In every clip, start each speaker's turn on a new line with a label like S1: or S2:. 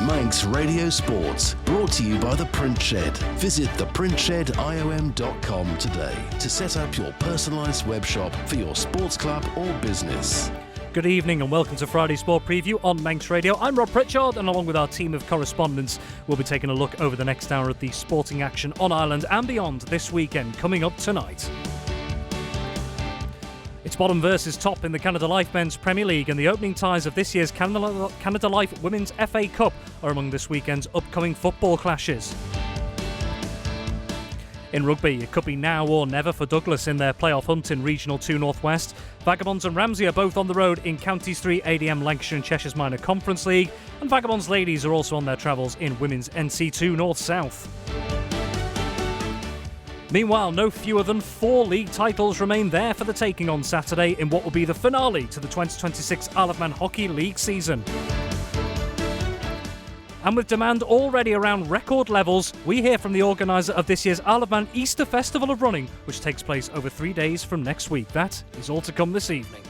S1: Manx Radio Sports, brought to you by The Print Shed. Visit theprintshediom.com today to set up your personalised web shop for your sports club or business.
S2: Good evening and welcome to Friday Sport Preview on Manx Radio. I'm Rob Pritchard, and along with our team of correspondents, we'll be taking a look over the next hour at the sporting action on Ireland and beyond this weekend, coming up tonight. It's bottom versus top in the Canada Life Men's Premier League, and the opening ties of this year's Canada Life Women's FA Cup are among this weekend's upcoming football clashes. In rugby, it could be now or never for Douglas in their playoff hunt in Regional 2 North West. Vagabonds and Ramsey are both on the road in Counties 3 ADM Lancashire and Cheshire's Minor Conference League, and Vagabonds Ladies are also on their travels in Women's NC2 North South. Meanwhile, no fewer than 4 league titles remain there for the taking on Saturday in what will be the finale to the 2026 Isle of Man Hockey League season. And with demand already around record levels, we hear from the organiser of this year's Isle of Man Easter Festival of Running, which takes place over 3 days from next week. That is all to come this evening.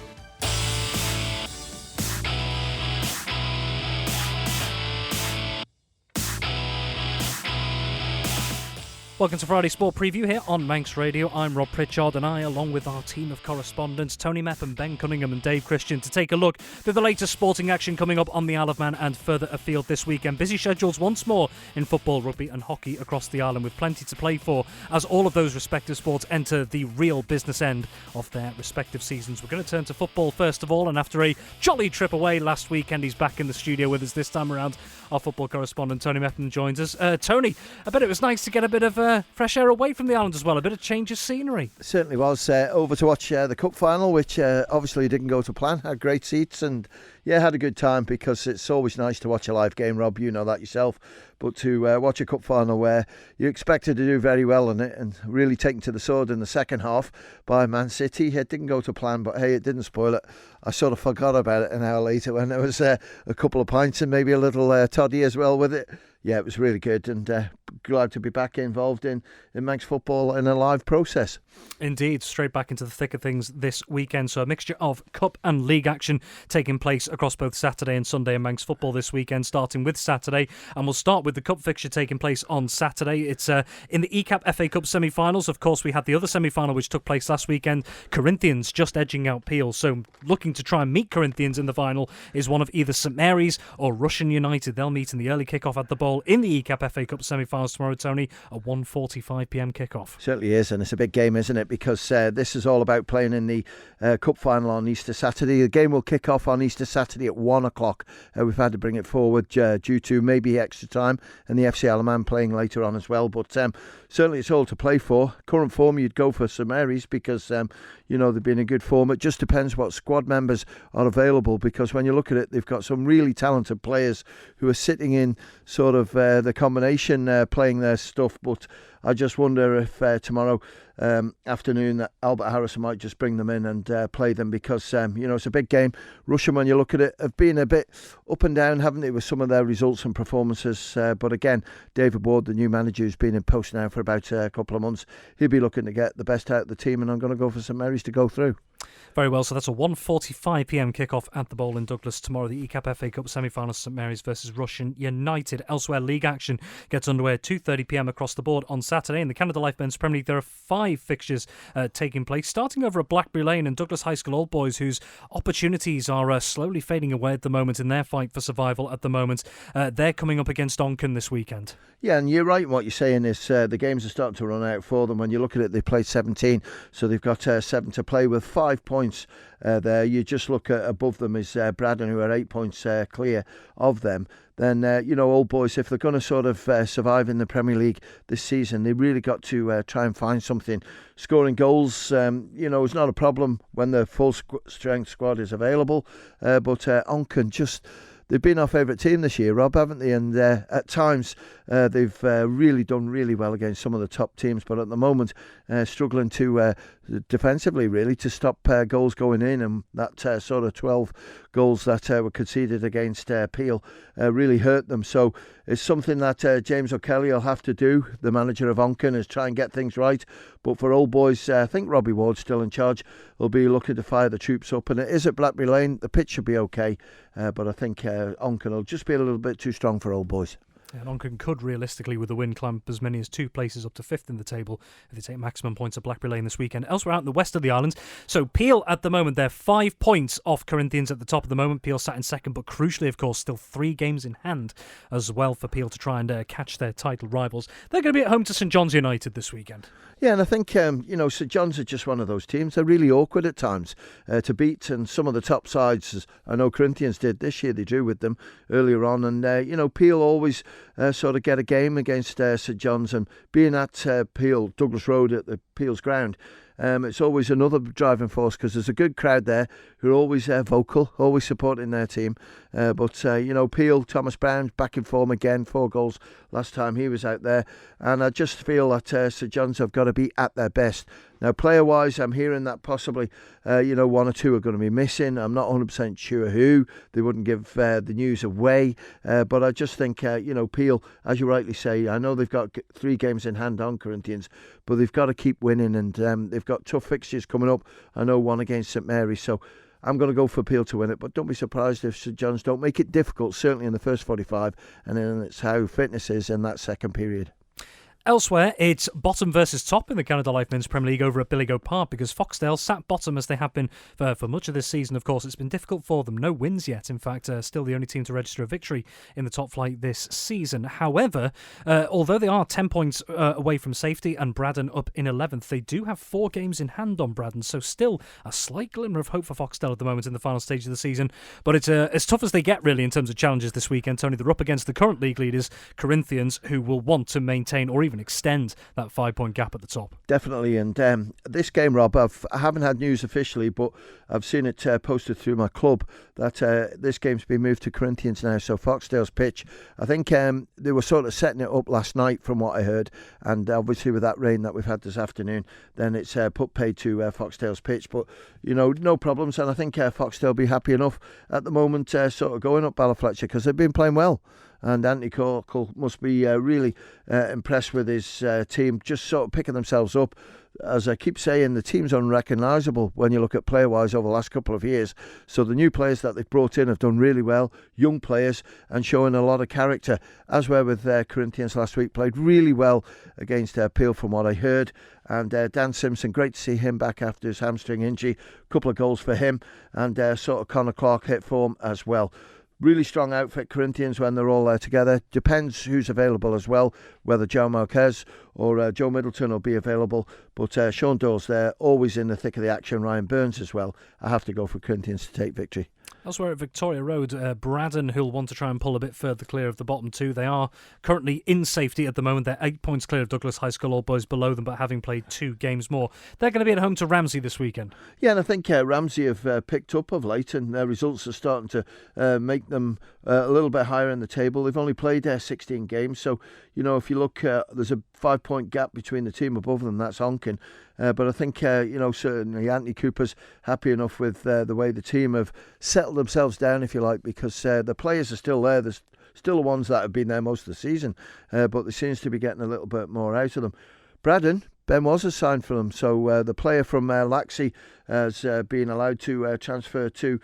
S2: Welcome to Friday Sport Preview here on Manx Radio. I'm Rob Pritchard, and I, along with our team of correspondents, Tony Mepham, Ben Cunningham and Dave Christian, to take a look at the latest sporting action coming up on the Isle of Man and further afield this weekend. Busy schedules once more in football, rugby and hockey across the island, with plenty to play for as all of those respective sports enter the real business end of their respective seasons. We're going to turn to football first of all, and after a jolly trip away last weekend, he's back in the studio with us this time around. Our football correspondent Tony Mepham joins us. Tony, I bet it was nice to get a bit of fresh air away from the island as well, a bit of change of scenery.
S3: It certainly was. Over to watch the Cup final, which obviously didn't go to plan. Had great seats and had a good time, because it's always nice to watch a live game, Rob, you know that yourself. But to watch a cup final where you expected to do very well in it and really taken to the sword in the second half by Man City, it didn't go to plan, but hey, it didn't spoil it. I sort of forgot about it an hour later when there was a couple of pints and maybe a little toddy as well with it. Yeah, it was really good, and glad to be back involved in Manx football in a live process.
S2: Indeed, straight back into the thick of things this weekend. So a mixture of cup and league action taking place across both Saturday and Sunday in Manx football this weekend, starting with Saturday. And we'll start with the cup fixture taking place on Saturday. It's in the ECAP FA Cup semi-finals. Of course, we had the other semi-final which took place last weekend. Corinthians just edging out Peel. So looking to try and meet Corinthians in the final is one of either St Mary's or Russian United. They'll meet in the early kick-off at the Bowl in the ECAP FA Cup semi-finals tomorrow, Tony, a 1:45pm kick-off.
S3: Certainly is, and it's a big game, isn't it? Because this is all about playing in the Cup final on Easter Saturday. The game will kick off on Easter Saturday at 1 o'clock. We've had to bring it forward due to maybe extra time and the FC Isle of Man playing later on as well. But certainly it's all to play for. Current form, you'd go for St Mary's because, they've been in good form. It just depends what squad members are available, because when you look at it, they've got some really talented players who are sitting in sort of the combination playing their stuff. But I just wonder if tomorrow afternoon that Albert Harrison might just bring them in and play them, because it's a big game. Russian, when you look at it, have been a bit up and down, haven't they, with some of their results and performances. But again, David Ward, the new manager, who's been in post now for about a couple of months, he'll be looking to get the best out of the team, and I'm going to go for St Mary's to go through.
S2: Very well, so that's a 1:45pm kick-off at the Bowl in Douglas tomorrow. The ECAP FA Cup semi-final, St Mary's versus Russian United. Elsewhere, league action gets underway at 2:30pm across the board on Saturday. In the Canada Life Men's Premier League, there are 5 fixtures taking place, starting over at Blackberry Lane and Douglas High School Old Boys, whose opportunities are slowly fading away at the moment in their fight for survival at the moment. They're coming up against Donkin this weekend.
S3: Yeah, and you're right in what you're saying is the games are starting to run out for them. When you look at it, they played 17, so they've got 7 to play with 5 points there. You just look at above them is Braddon, who are 8 points clear of them. Then, Old Boys, if they're going to sort of survive in the Premier League this season, they really got to try and find something. Scoring goals, is not a problem when the full strength squad is available. But Onken just... They've been our favourite team this year, Rob, haven't they? And at times they've really done really well against some of the top teams. But at the moment, struggling to defensively, really, to stop goals going in, and that sort of 12 goals that were conceded against Peel really hurt them. So it's something that James O'Kelly will have to do, the manager of Onken, is try and get things right. But for Old Boys, I think Robbie Ward's still in charge. Will be looking to fire the troops up, and it is at Blackberry Lane. The pitch should be okay, but I think Onken will just be a little bit too strong for Old Boys.
S2: And Onken could realistically, with the win, climb as many as 2 places up to 5th in the table if they take maximum points at Blackberry Lane this weekend. Elsewhere out in the west of the island, so Peel at the moment, they're 5 points off Corinthians at the top of the moment. Peel sat in second, but crucially, of course, still 3 games in hand as well for Peel to try and catch their title rivals. They're going to be at home to St John's United this weekend.
S3: Yeah, and I think, St John's are just one of those teams. They're really awkward at times to beat, and some of the top sides, as I know Corinthians did this year, they drew with them earlier on, and, Peel always sort of get a game against St John's, and being at Peel, Douglas Road at the Peel's ground, it's always another driving force because there's a good crowd there who are always vocal, always supporting their team. But Peel, Thomas Brown, back in form again, 4 goals last time he was out there. And I just feel that St John's have got to be at their best. Now, player-wise, I'm hearing that possibly, 1 or 2 are going to be missing. I'm not 100% sure who. They wouldn't give the news away. But I just think, Peel, as you rightly say, I know they've got 3 games in hand on Corinthians, but they've got to keep winning, and they've got tough fixtures coming up. I know one against St Mary's, so I'm going to go for Peel to win it, but don't be surprised if St John's don't make it difficult, certainly in the first 45, and then it's how fitness is in that second period.
S2: Elsewhere, it's bottom versus top in the Canada Life Men's Premier League over at Billigo Park because Foxdale sat bottom as they have been for much of this season. Of course, it's been difficult for them. No wins yet. In fact, still the only team to register a victory in the top flight this season. However, although they are 10 points away from safety and Braddon up in 11th, they do have 4 games in hand on Braddon, so still a slight glimmer of hope for Foxdale at the moment in the final stage of the season. But it's as tough as they get, really, in terms of challenges this weekend. Tony, they're up against the current league leaders, Corinthians, who will want to maintain or even extend that 5-point gap at the top.
S3: Definitely, and this game, Rob, I haven't had news officially, but I've seen it posted through my club that this game's been moved to Corinthians now, so Foxdale's pitch. I think they were sort of setting it up last night from what I heard, and obviously with that rain that we've had this afternoon, then it's paid to Foxdale's pitch, but no problems, and I think Foxdale will be happy enough at the moment sort of going up Ballafletcher because they've been playing well. And Anthony Corkle must be really impressed with his team, just sort of picking themselves up. As I keep saying, the team's unrecognisable when you look at player-wise over the last couple of years. So the new players that they've brought in have done really well, young players, and showing a lot of character. As well with Corinthians last week, played really well against Peel from what I heard. And Dan Simpson, great to see him back after his hamstring injury. A couple of goals for him, and sort of Connor Clark hit form as well. Really strong outfit, Corinthians, when they're all there together. Depends who's available as well, whether Joe Marquez or Joe Middleton will be available. But Sean Dawes there, always in the thick of the action. Ryan Burns as well. I have to go for Corinthians to take victory.
S2: Elsewhere at Victoria Road, Braddon, who'll want to try and pull a bit further clear of the bottom 2. They are currently in safety at the moment. They're 8 points clear of Douglas High School, Old Boys below them, but having played 2 games more. They're going to be at home to Ramsey this weekend. Yeah,
S3: and I think Ramsey have picked up of late, and their results are starting to make them a little bit higher in the table. They've only played 16 games, so if you look, there's a 5-point gap between the team above them. That's Onken. But I think, certainly Anthony Cooper's happy enough with the way the team have settled themselves down, if you like, because the players are still there. There's still the ones that have been there most of the season, but there seems to be getting a little bit more out of them. Braddon, Ben was a sign for them, so the player from Laxey has been allowed to transfer to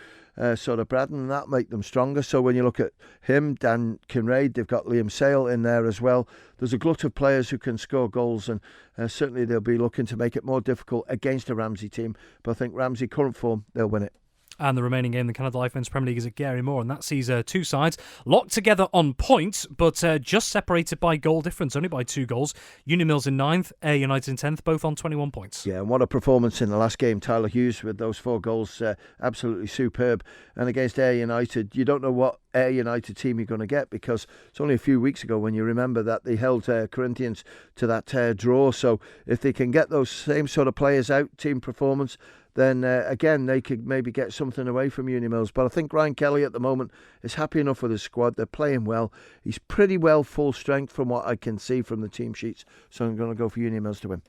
S3: sort of Braddon, and that make them stronger. So when you look at him, Dan Kinraid, they've got Liam Sale in there as well. There's a glut of players who can score goals, and certainly they'll be looking to make it more difficult against a Ramsey team. But I think Ramsey, current form, they'll win it.
S2: And the remaining game, the Canada Life Men's Premier League, is at Gary Moore, and that sees 2 sides locked together on points, but just separated by goal difference, only by 2 goals. Uni Mills in 9th, Ayr United in 10th, both on 21 points. Yeah,
S3: and what a performance in the last game. Tyler Hughes with those 4 goals, absolutely superb. And against Ayr United, you don't know what Ayr United team you're going to get, because it's only a few weeks ago when you remember that they held Corinthians to that draw. So if they can get those same sort of players out, team performance, then again they could maybe get something away from Uni Mills. But I think Ryan Kelly at the moment is happy enough with his squad. They're playing well. He's pretty well full strength from what I can see from the team sheets. So I'm going to go for Uni Mills to win.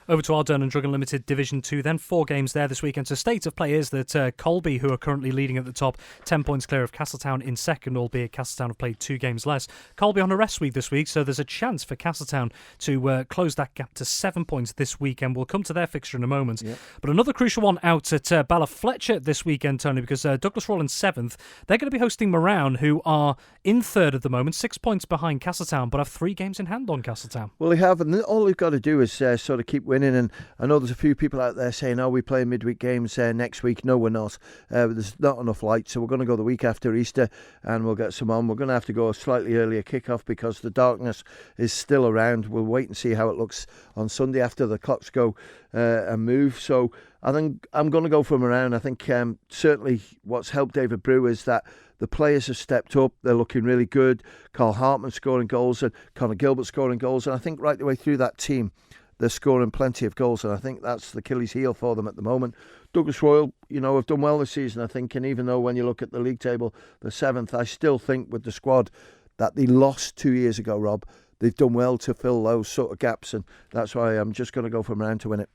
S2: Over to our Durham Drug Unlimited Division 2 then. 4 games there this weekend. So state of play is that Colby, who are currently leading at the top, 10 points clear of Castletown in second, albeit Castletown have played 2 games less. Colby on a rest week this week, so there's a chance for Castletown to close that gap to 7 points this weekend. We'll come to their fixture in a moment. Yep. But another crucial one out at Ballafletcher this weekend, Tony, because Douglas Roll in 7th. They're going to be hosting Moran, who are in 3rd at the moment, 6 points behind Castletown, but have 3 games in hand on Castletown.
S3: Well, they have, and all they've got to do is sort of keep winning. And I know there's a few people out there saying, "Oh, we play midweek games next week." No, we're not. There's not enough light, so we're going to go the week after Easter, and we'll get some on. We're going to have to go a slightly earlier kick-off because the darkness is still around. We'll wait and see how it looks on Sunday after the clocks go and move. So I think I'm going to go from around. I think certainly what's helped David Brew is that the players have stepped up. They're looking really good. Carl Hartman scoring goals and Conor Gilbert scoring goals. And I think right the way through that team, they're scoring plenty of goals. And I think that's the Achilles heel for them at the moment. Douglas Royal, have done well this season, I think. And even though when you look at the league table, they're 7th, I still think with the squad that they lost 2 years ago, Rob, they've done well to fill those sort of gaps. And that's why I'm just going to go from around to win it.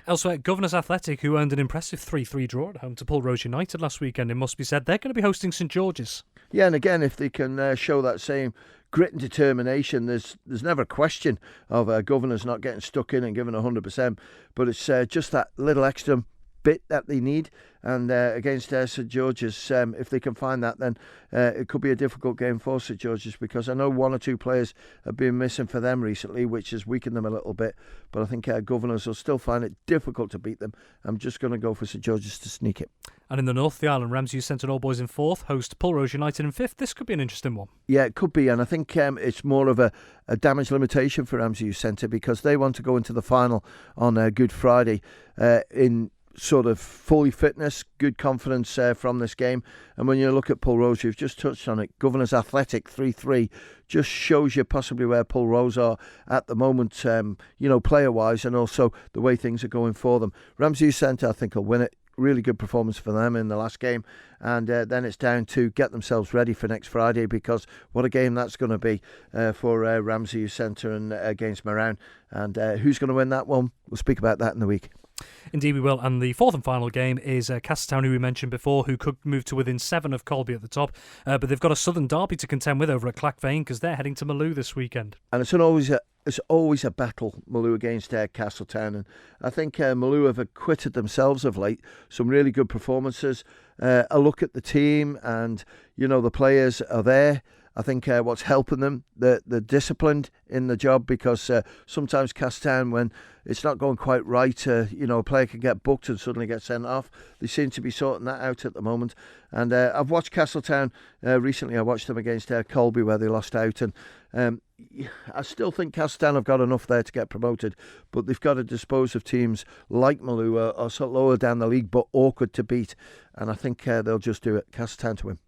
S2: Elsewhere, Governors Athletic, who earned an impressive 3-3 draw at home to Pulrose United last weekend, it must be said, they're going to be hosting St George's. Yeah,
S3: and again, if they can show that same grit and determination, there's never a question of Governors not getting stuck in and giving 100%, but it's just that little extra bit that they need. And against St George's, if they can find that, then it could be a difficult game for St George's, because I know 1 or 2 players have been missing for them recently, which has weakened them a little bit. But I think Governors will still find it difficult to beat them. I'm just going to go for St George's to sneak it.
S2: And in the north, the Island Ramsey Centre All Boys in 4th, host Pulrose United in 5th. This could be an interesting one.
S3: Yeah, it could be. And I think it's more of a damage limitation for Ramsey Centre, because they want to go into the final on Good Friday in sort of fully fitness, good confidence from this game. And when you look at Pulrose, you've just touched on it, Governors Athletic 3-3 just shows you possibly where Pulrose are at the moment, player wise, and also the way things are going for them. Ramsey Centre, I think, will win it. Really good performance for them in the last game, and then it's down to get themselves ready for next Friday, because what a game that's going to be for Ramsey Centre and against Moran. And who's going to win that one? We'll speak about that in the week.
S2: Indeed we will. And the 4th and final game is Castletown, who we mentioned before, who could move to within 7 of Colby at the top, but they've got a Southern derby to contend with over at Clackvane, because they're heading to Maloo this weekend. And
S3: it's always a battle, Maloo against Castletown, and I think Maloo have acquitted themselves of late. Some really good performances. A look at the team, and the players are there. I think what's helping them, they're disciplined in the job, because sometimes Castletown, when it's not going quite right, a player can get booked and suddenly get sent off. They seem to be sorting that out at the moment. And I've watched Castletown recently. I watched them against Colby, where they lost out, and I still think Castletown have got enough there to get promoted, but they've got to dispose of teams like Maloo, are sort of lower down the league but awkward to beat, and I think they'll just do it. Castletown to win.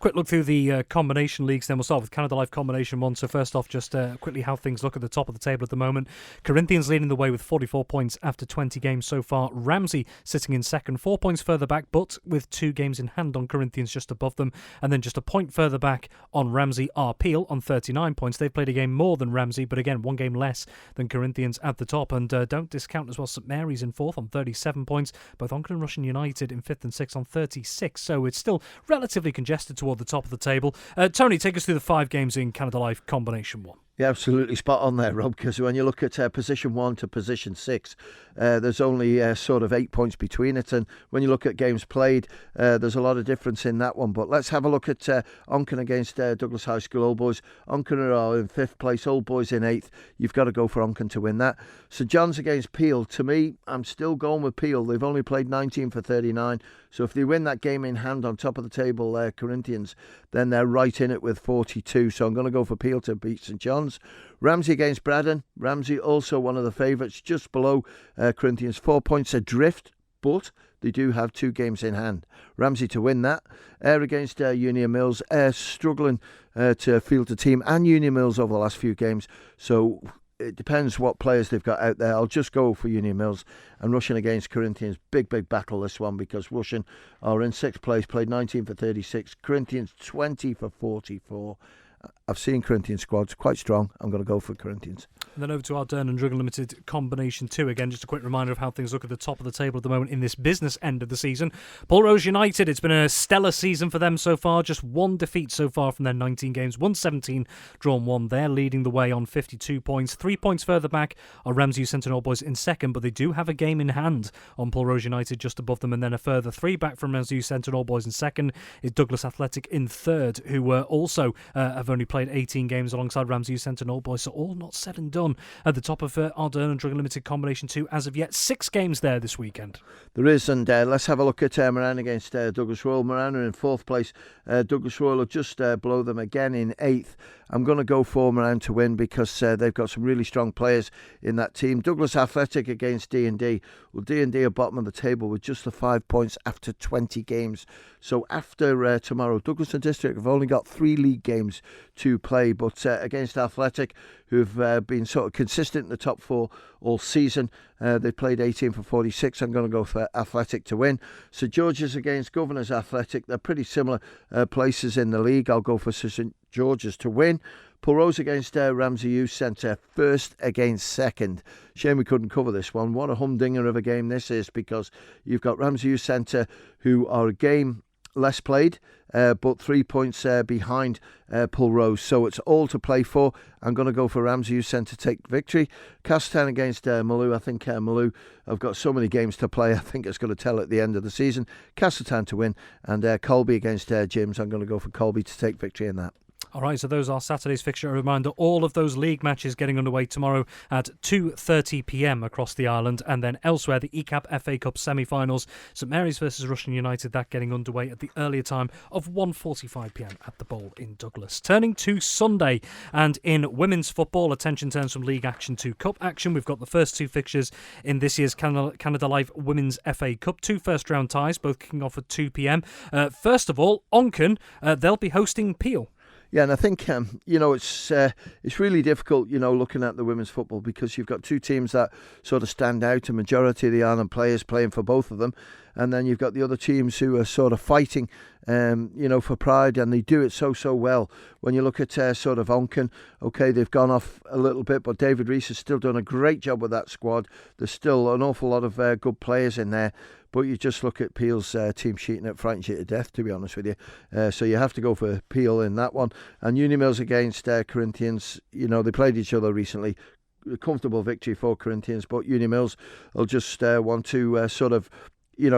S2: Quick look through the combination leagues, then we'll start with Canada Life Combination 1. So first off, just quickly how things look at the top of the table at the moment. Corinthians leading the way with 44 points after 20 games so far. Ramsey sitting in second, 4 points further back, but with 2 games in hand on Corinthians just above them. And then just a point further back on Ramsey are Peel on 39 points. They've played a game more than Ramsey, but again, 1 game less than Corinthians at the top. And don't discount as well St Mary's in 4th on 37 points. Both Onchan and Russian United in 5th and 6th on 36. So it's still relatively congested toward the top of the table. Tony, take us through the 5 games in Canada Life Combination 1.
S3: Yeah, absolutely spot on there, Rob, because when you look at position 1 to position 6, there's only sort of 8 points between it, and when you look at games played, there's a lot of difference in that one. But let's have a look at Onchan against Douglas High School Old Boys. Onchan are in 5th place, Old Boys in 8th. You've got to go for Onchan to win that. St John's against Peel. To me, I'm still going with Peel. They've only played 19 for 39, so if they win that game in hand on top of the table, Corinthians, then they're right in it with 42. So I'm going to go for Peel to beat St John's. Ramsey against Braddon. Ramsey also one of the favourites, just below Corinthians, 4 points adrift, but they do have 2 games in hand. Ramsey to win that. Ayr against Union Mills. Ayr struggling to field a team, and Union Mills over the last few games. So it depends what players they've got out there. I'll just go for Union Mills. And Russian against Corinthians. Big battle this one, because Russian are in 6th place, played 19 for 36. Corinthians 20 for 44. I've seen Corinthians squads quite strong. I'm going to go for Corinthians.
S2: And then over to Ardern and Druggen Limited combination 2. Again, just a quick reminder of how things look at the top of the table at the moment in this business end of the season. Pulrose United, it's been a stellar season for them so far. Just one defeat so far from their 19 games. 117, drawn 1. They're leading the way on 52 points. 3 points further back are Ramsey Centre Old Boys in second, but they do have a game in hand on Pulrose United just above them. And then a further 3 back from Ramsey Centre Old Boys in second is Douglas Athletic in third, who also have only played 18 games alongside Ramsey Centre Old Boys. So all not said and done at the top of Ardern and Druggen Limited combination 2 as of yet. 6 games there this weekend.
S3: There is, and let's have a look at Moran against Douglas Royal. Moran are in 4th place. Douglas Royal will just below them again in 8th. I'm going to go for Moran to win because they've got some really strong players in that team. Douglas Athletic against D&D. Well, D&D are bottom of the table with just the 5 points after 20 games. So after tomorrow, Douglas and District have only got 3 league games to play. But against Athletic, who've been sort of consistent in the top 4 all season, they played 18 for 46. I'm going to go for Athletic to win. St George's against Governors Athletic. They're pretty similar places in the league. I'll go for St George's to win. Pulrose against Ramsey Youth Centre, 1st against 2nd. Shame we couldn't cover this one. What a humdinger of a game this is, because you've got Ramsey Youth Centre, who are a game less played, but 3 points behind Pulrose. So it's all to play for. I'm going to go for Ramsey Youth Centre to take victory. Castleton against Maloo. I think Maloo have got so many games to play. I think it's going to tell at the end of the season. Castleton to win. And Colby against Jims. I'm going to go for Colby to take victory in that.
S2: All right, so those are Saturday's fixture. A reminder, all of those league matches getting underway tomorrow at 2:30 p.m. across the island. And then elsewhere, the ECAP FA Cup semi-finals, St Mary's versus Russian United, that getting underway at the earlier time of 1:45 p.m. at the Bowl in Douglas. Turning to Sunday, and in women's football, attention turns from league action to cup action. We've got the first 2 fixtures in this year's Canada Life Women's FA Cup. 2 first-round ties, both kicking off at 2 p.m. First of all, Onchan, they'll be hosting Peel.
S3: Yeah, and I think, it's really difficult, looking at the women's football, because you've got 2 teams that sort of stand out, a majority of the Ireland players playing for both of them, and then you've got the other teams who are sort of fighting, for pride, and they do it so well. When you look at sort of Onchan, okay, they've gone off a little bit, but David Rees has still done a great job with that squad. There's still an awful lot of good players in there. But you just look at Peel's team sheet and it frightens you to death, to be honest with you. So you have to go for Peel in that one. And Uni Mills against Corinthians, they played each other recently. A comfortable victory for Corinthians, but Uni Mills will just want to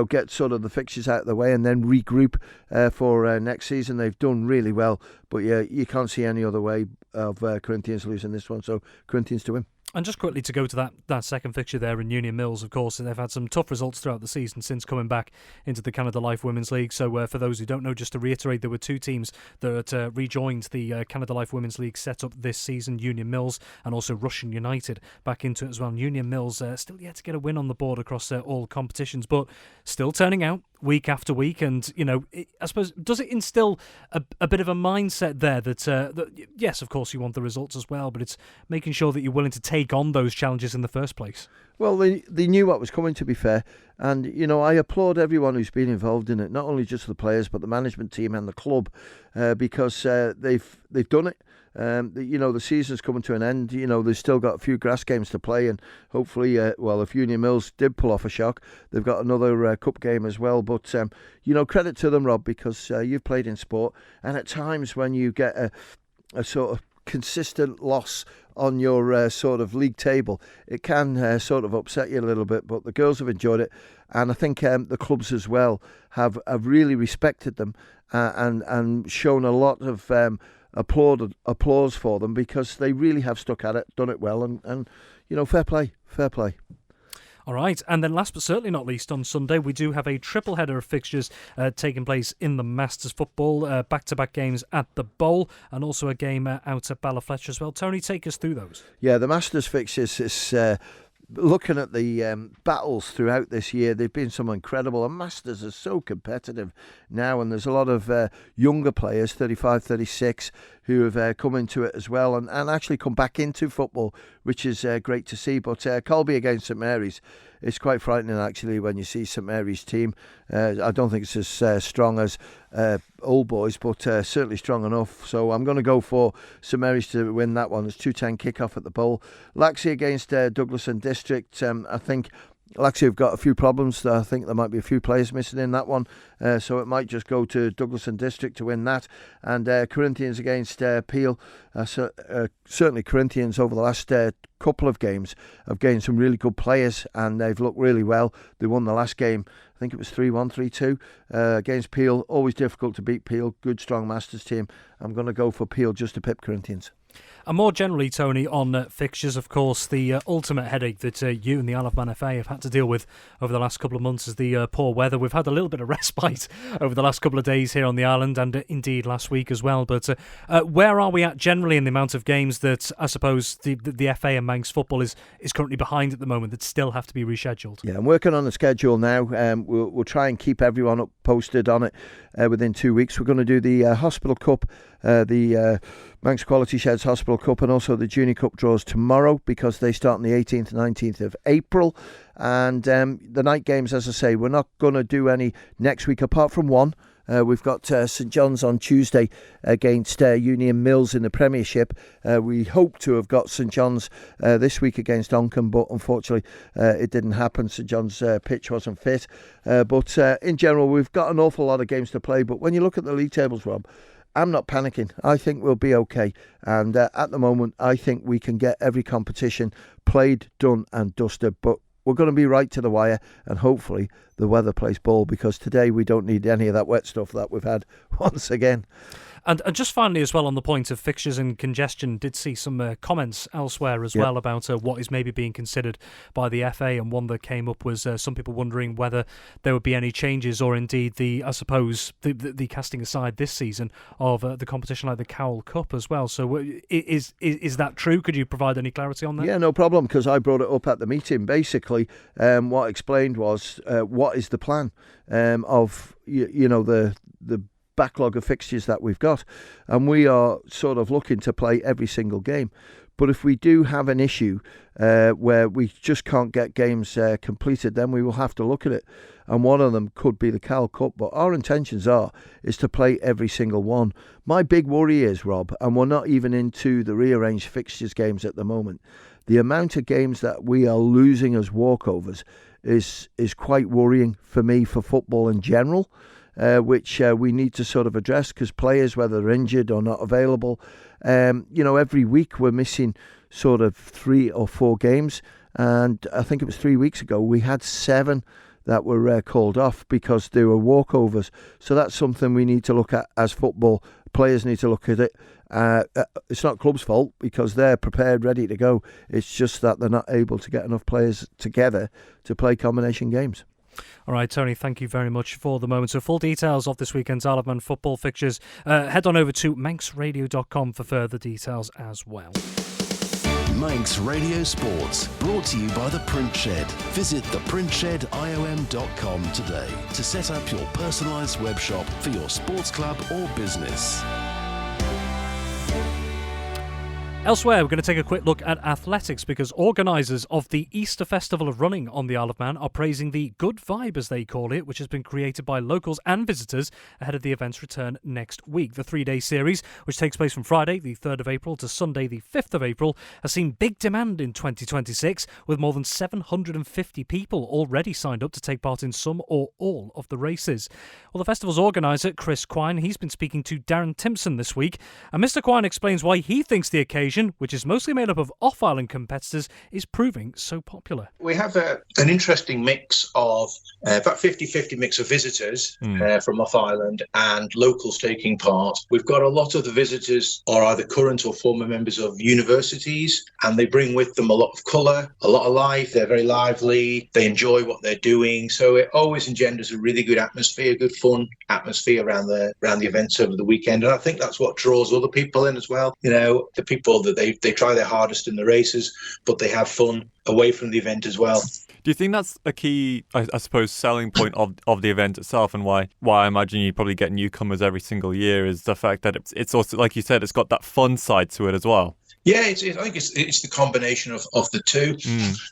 S3: get sort of the fixtures out of the way and then regroup for next season. They've done really well, but yeah, you can't see any other way of Corinthians losing this one. So Corinthians to win.
S2: And just quickly to go to that second fixture there in Union Mills, of course, they've had some tough results throughout the season since coming back into the Canada Life Women's League. So for those who don't know, just to reiterate, there were 2 teams that rejoined the Canada Life Women's League set up this season, Union Mills and also Russian United back into it as well. And Union Mills still yet to get a win on the board across all competitions, but still turning out week after week. And, I suppose, does it instill a bit of a mindset there that, yes, of course, you want the results as well, but it's making sure that you're willing to take on those challenges in the first place?
S3: Well, they knew what was coming, to be fair. And, I applaud everyone who's been involved in it, not only just the players, but the management team and the club, because they've done it. The season's coming to an end. They've still got a few grass games to play, and hopefully, if Union Mills did pull off a shock, they've got another cup game as well. But credit to them, Rob, because you've played in sport, and at times when you get a sort of consistent loss on your sort of league table, it can sort of upset you a little bit. But the girls have enjoyed it, and I think the clubs as well have really respected them and shown a lot of applause for them, because they really have stuck at it, done it well, and fair play.
S2: All right, and then last but certainly not least, on Sunday we do have a triple header of fixtures taking place in the Masters football, back-to-back games at the Bowl, and also a game out at Ballafletcher as well. Tony, take us through those. Yeah,
S3: the Masters fixtures is looking at the battles throughout this year, they've been some incredible. And Masters is so competitive now, and there's a lot of younger players, 35, 36, who have come into it as well and actually come back into football, which is great to see. But Colby against St Mary's, it's quite frightening actually when you see St Mary's team. I don't think it's as strong as Old Boys, but certainly strong enough. So I'm going to go for St Mary's to win that one. It's 2:10 kick-off at the Bowl. Laxey against Douglas and District. I think Laxey have got a few problems. I think there might be a few players missing in that one. So it might just go to Douglas and District to win that. And Corinthians against Peel. Certainly Corinthians over the last couple of games have gained some really good players and they've looked really well. They won the last game, I think it was 3-1, 3-2 against Peel. Always difficult to beat Peel. Good, strong Masters team. I'm going to go for Peel just to pip Corinthians.
S2: And more generally, Tony, on fixtures, of course, the ultimate headache that you and the Isle of Man FA have had to deal with over the last couple of months is the poor weather. We've had a little bit of respite over the last couple of days here on the island and indeed last week as well. But where are we at generally in the amount of games that I suppose the FA and Manx football is currently behind at the moment that still have to be rescheduled? Yeah,
S3: I'm working on the schedule now. We'll try and keep everyone up posted on it within 2 weeks. We're going to do the Hospital Cup, the Manx Quality Sheds Hospital Cup and also the Junior Cup draws tomorrow because they start on the 18th and 19th of April. And the night games, as I say, we're not going to do any next week apart from one. We've got St John's on Tuesday against Union Mills in the Premiership. We hope to have got St John's this week against Oncombe, but unfortunately it didn't happen. St John's pitch wasn't fit. But in general, we've got an awful lot of games to play. But when you look at the league tables, Rob, I'm not panicking. I think we'll be okay. And at the moment, I think we can get every competition played, done and dusted. But we're going to be right to the wire and hopefully the weather plays ball because today we don't need any of that wet stuff that we've had once again.
S2: And just finally as well on the point of fixtures and congestion, did see some comments elsewhere as well about what is maybe being considered by the FA, and one that came up was some people wondering whether there would be any changes or indeed the casting aside this season of the competition like the Cowell Cup as well. So is that true? Could you provide any clarity on that? Yeah,
S3: no problem, because I brought it up at the meeting. Basically, what I explained was what is the plan of the backlog of fixtures that we've got, and we are sort of looking to play every single game. But if we do have an issue where we just can't get games completed, then we will have to look at it. And one of them could be the Cal Cup. But our intentions is to play every single one. My big worry is, Rob, and we're not even into the rearranged fixtures games at the moment, the amount of games that we are losing as walkovers is quite worrying for me for football in general. Which we need to sort of address because players, whether they're injured or not available, every week we're missing sort of 3 or 4 games. And I think it was 3 weeks ago we had 7 that were called off because they were walkovers. So that's something we need to look at as football. Players need to look at it. It's not club's fault because they're prepared, ready to go. It's just that they're not able to get enough players together to play combination games.
S2: All right, Tony, thank you very much for the moment. So full details of this weekend's Isle of Man football fixtures, head on over to manxradio.com for further details as well.
S1: Manx Radio Sports, brought to you by The Print Shed. Visit theprintshediom.com today to set up your personalised web shop for your sports club or business.
S2: Elsewhere, we're going to take a quick look at athletics because organisers of the Easter Festival of Running on the Isle of Man are praising the good vibe, as they call it, which has been created by locals and visitors ahead of the event's return next week. The 3-day series, which takes place from Friday, the 3rd of April, to Sunday, the 5th of April, has seen big demand in 2026, with more than 750 people already signed up to take part in some or all of the races. Well, the festival's organiser, Chris Quine, he's been speaking to Darren Timpson this week, and Mr. Quine explains why he thinks the occasion, which is mostly made up of off-island competitors, is proving so popular.
S4: We have an interesting mix of, about 50-50 mix of visitors from off-island and locals taking part. We've got a lot of the visitors are either current or former members of universities, and they bring with them a lot of colour, a lot of life. They're very lively. They enjoy what they're doing. So it always engenders a really good atmosphere, good fun atmosphere around the events over the weekend. And I think that's what draws other people in as well. You know, the people that they try their hardest in the races, but they have fun away from the event as well.
S5: Do you think that's a key, I suppose, selling point of the event itself, and why I imagine you probably get newcomers every single year, is the fact that it's also, like you said, it's got that fun side to it as well?
S4: Yeah, I think it's the combination of the two.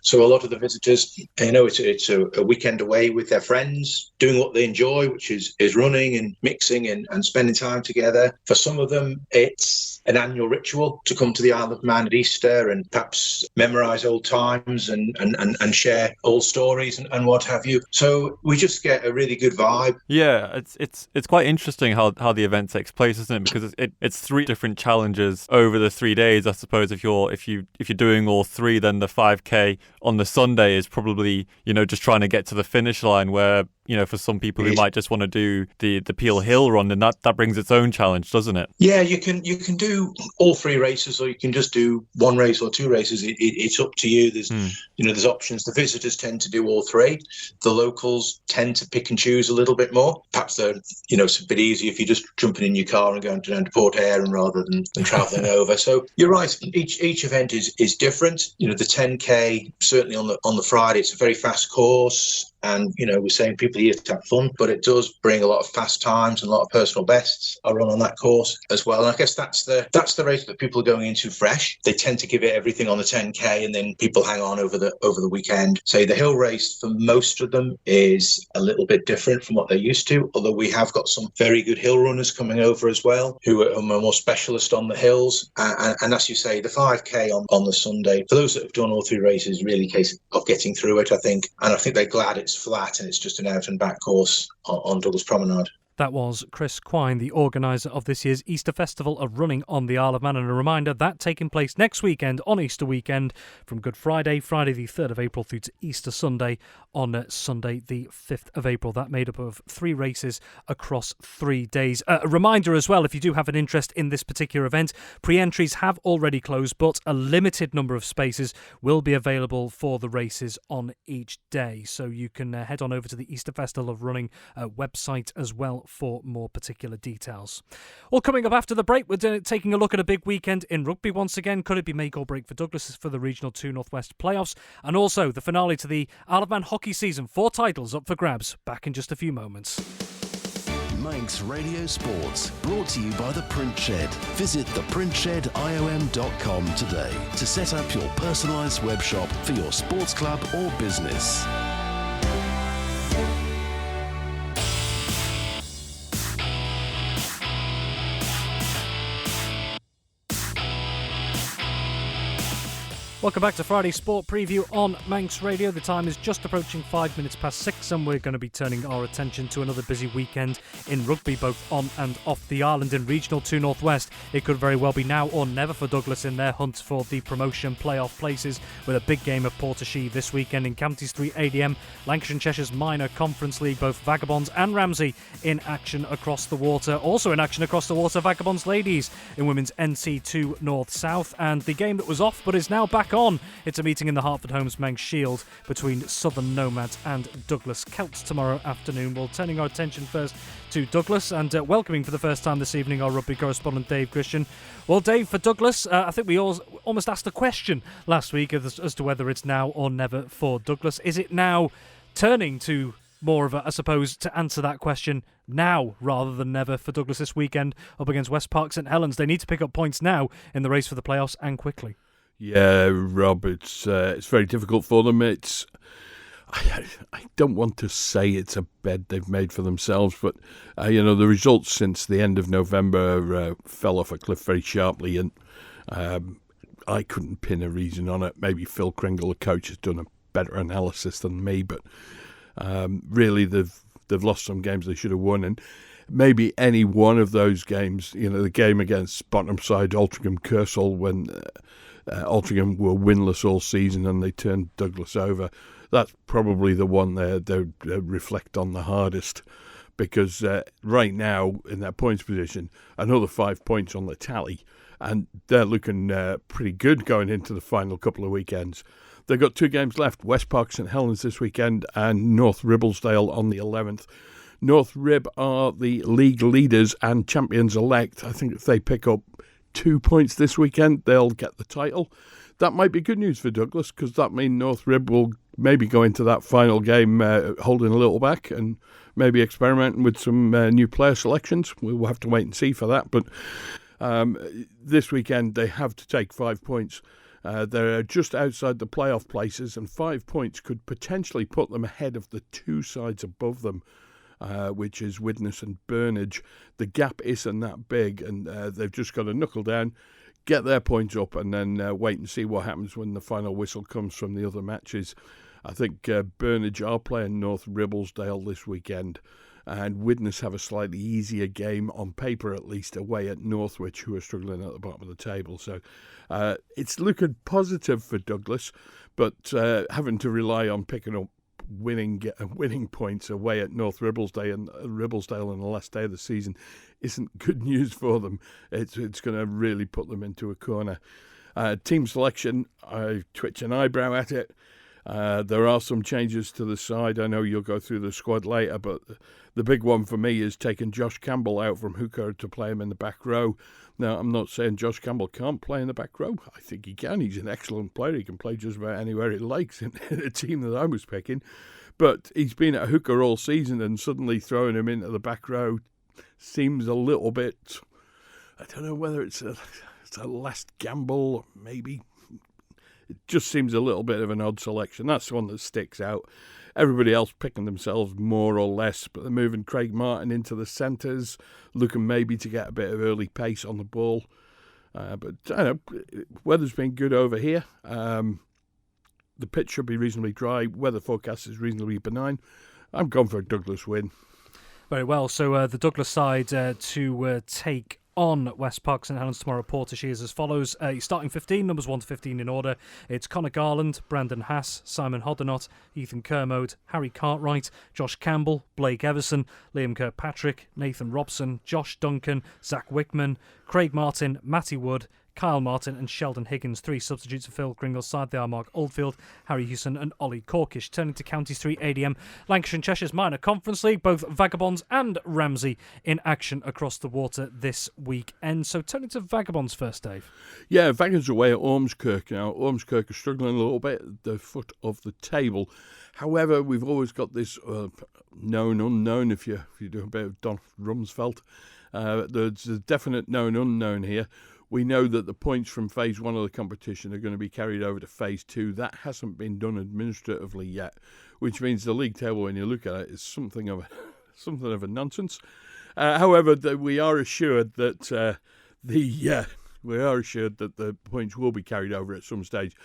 S4: So a lot of the visitors, it's a weekend away with their friends, doing what they enjoy, which is running and mixing and spending time together. For some of them, it's an annual ritual to come to the Isle of Man at Easter and perhaps memorise old times and share old stories and what have you. So we just get a really good vibe.
S5: Yeah, it's quite interesting how the event takes place, isn't it? Because it's 3 different challenges over the 3 days. I suppose if you're doing all 3, then the 5K on the Sunday is probably, just trying to get to the finish line, where, for some people who might just want to do the Peel Hill run, then that brings its own challenge, doesn't it?
S4: Yeah, you can do all 3 races, or you can just do 1 race or 2 races. It's up to you. There's options. The visitors tend to do all 3. The locals tend to pick and choose a little bit more. Perhaps they're, it's a bit easier if you're just jumping in your car and going down to Port Erin rather than travelling over. So you're right. Each event is different. The 10K, certainly on the Friday, it's a very fast course. And, we're saying people here to have fun, but it does bring a lot of fast times, and a lot of personal bests are run on that course as well. And I guess that's the race that people are going into fresh. They tend to give it everything on the 10K, and then people hang on over the weekend. So the hill race for most of them is a little bit different from what they're used to, although we have got some very good hill runners coming over as well, who are more specialist on the hills. And as you say, the 5K on the Sunday, for those that have done all 3 races, really a case of getting through it, I think. And I think they're glad it's flat and it's just an out and back course on Douglas Promenade.
S2: That was Chris Quine, the organiser of this year's Easter Festival of Running on the Isle of Man. And a reminder, that taking place next weekend, on Easter weekend, from Good Friday, Friday the 3rd of April, through to Easter Sunday on Sunday the 5th of April. That made up of 3 races across 3 days. A reminder as well, if you do have an interest in this particular event, pre-entries have already closed, but a limited number of spaces will be available for the races on each day. So you can head on over to the Easter Festival of Running website as well for more particular details. Well, coming up after the break, we're taking a look at a big weekend in rugby once again. Could it be make or break for Douglas for the Regional 2 North West playoffs? And also the finale to the Isle of Man hockey season. 4 titles up for grabs. Back in just a few moments.
S1: Manx Radio Sports, brought to you by The Print Shed. Visit theprintshediom.com today to set up your personalised web shop for your sports club or business.
S2: Welcome back to Friday Sport Preview on Manx Radio. The time is just approaching 5 minutes past 6, and we're going to be turning our attention to another busy weekend in rugby, both on and off the island. In Regional 2 North West, it could very well be now or never for Douglas in their hunt for the promotion playoff places, with a big game of Portashee this weekend in Counties 3 ADM, Lancashire and Cheshire's Minor Conference League. Both Vagabonds and Ramsey in action across the water. Also in action across the water, Vagabonds Ladies in Women's NC2 North South, and the game that was off but is now back on. It's a meeting in the Hartford Homes Manx Shield between Southern Nomads and Douglas Celts tomorrow afternoon. Well, turning our attention first to Douglas and welcoming for the first time this evening our rugby correspondent Dave Christian. Well, Dave, for Douglas, I think we almost asked the question last week as to whether it's now or never for Douglas. Is it now turning to more of a, I suppose, to answer that question now rather than never for Douglas this weekend up against West Park St Helens? They need to pick up points now in the race for the playoffs, and quickly.
S6: Yeah, Rob, it's very difficult for them. I don't want to say it's a bed they've made for themselves, but the results since the end of November fell off a cliff very sharply, and I couldn't pin a reason on it. Maybe Phil Kringle, the coach, has done a better analysis than me, but really they've lost some games they should have won, and maybe any one of those games, the game against bottom side Altrincham Kersal when Altrincham were winless all season and they turned Douglas over. That's probably the one they reflect on the hardest, because right now in their points position, another 5 points on the tally, and they're looking pretty good going into the final couple of weekends. They've got 2 games left, West Park St Helens this weekend and North Ribblesdale on the 11th. North Rib are the league leaders and champions elect. I think if they pick up 2 points this weekend, they'll get the title. That might be good news for Douglas, because that means North Rib will maybe go into that final game holding a little back and maybe experimenting with some new player selections. We'll have to wait and see for that. But this weekend they have to take 5 points. They're just outside the playoff places, and 5 points could potentially put them ahead of the two sides above them, which is Widnes and Burnage. The gap isn't that big, and they've just got to knuckle down, get their points up, and then wait and see what happens when the final whistle comes from the other matches. I think Burnage are playing North Ribblesdale this weekend, and Widnes have a slightly easier game, on paper at least, away at Northwich, who are struggling at the bottom of the table. So it's looking positive for Douglas, but having to rely on picking up winning points away at North Ribblesdale and on the last day of the season isn't good news for them. It's going to really put them into a corner. Team selection, I twitch an eyebrow at it. There are some changes to the side. I know you'll go through the squad later, but the big one for me is taking Josh Campbell out from hooker to play him in the back row. Now, I'm not saying Josh Campbell can't play in the back row. I think he can. He's an excellent player. He can play just about anywhere he likes in the team that I was picking. But he's been at hooker all season, and suddenly throwing him into the back row seems a little bit... I don't know whether it's a last gamble, maybe. It just seems a little bit of an odd selection. That's the one that sticks out. Everybody else picking themselves more or less, but they're moving Craig Martin into the centres, looking maybe to get a bit of early pace on the ball. But I don't know, weather's been good over here. The pitch should be reasonably dry. Weather forecast is reasonably benign. I'm going for a Douglas win.
S2: Very well. So the Douglas side to take on West Park St Helens tomorrow. Portage is as follows. Starting 15, numbers 1 to 15 in order. It's Connor Garland, Brandon Hass, Simon Hoddenott, Ethan Kermode, Harry Cartwright, Josh Campbell, Blake Everson, Liam Kirkpatrick, Nathan Robson, Josh Duncan, Zach Wickman, Craig Martin, Matty Wood, Kyle Martin and Sheldon Higgins. 3 substitutes for Phil Gringle's side. They are Mark Oldfield, Harry Hewson and Ollie Corkish. Turning to Counties 3, ADM Lancashire and Cheshire's Minor Conference League. Both Vagabonds and Ramsey in action across the water this weekend. So turning to Vagabonds first, Dave.
S6: Yeah, Vagabonds away at Ormskirk. Now, Ormskirk are struggling a little bit at the foot of the table. However, we've always got this known unknown, if you do a bit of Don Rumsfeld. There's a definite known unknown here. We know that the points from Phase 1 of the competition are going to be carried over to Phase 2. That hasn't been done administratively yet, which means the league table, when you look at it, is something of a nonsense. However, we are assured that the points will be carried over at some stage.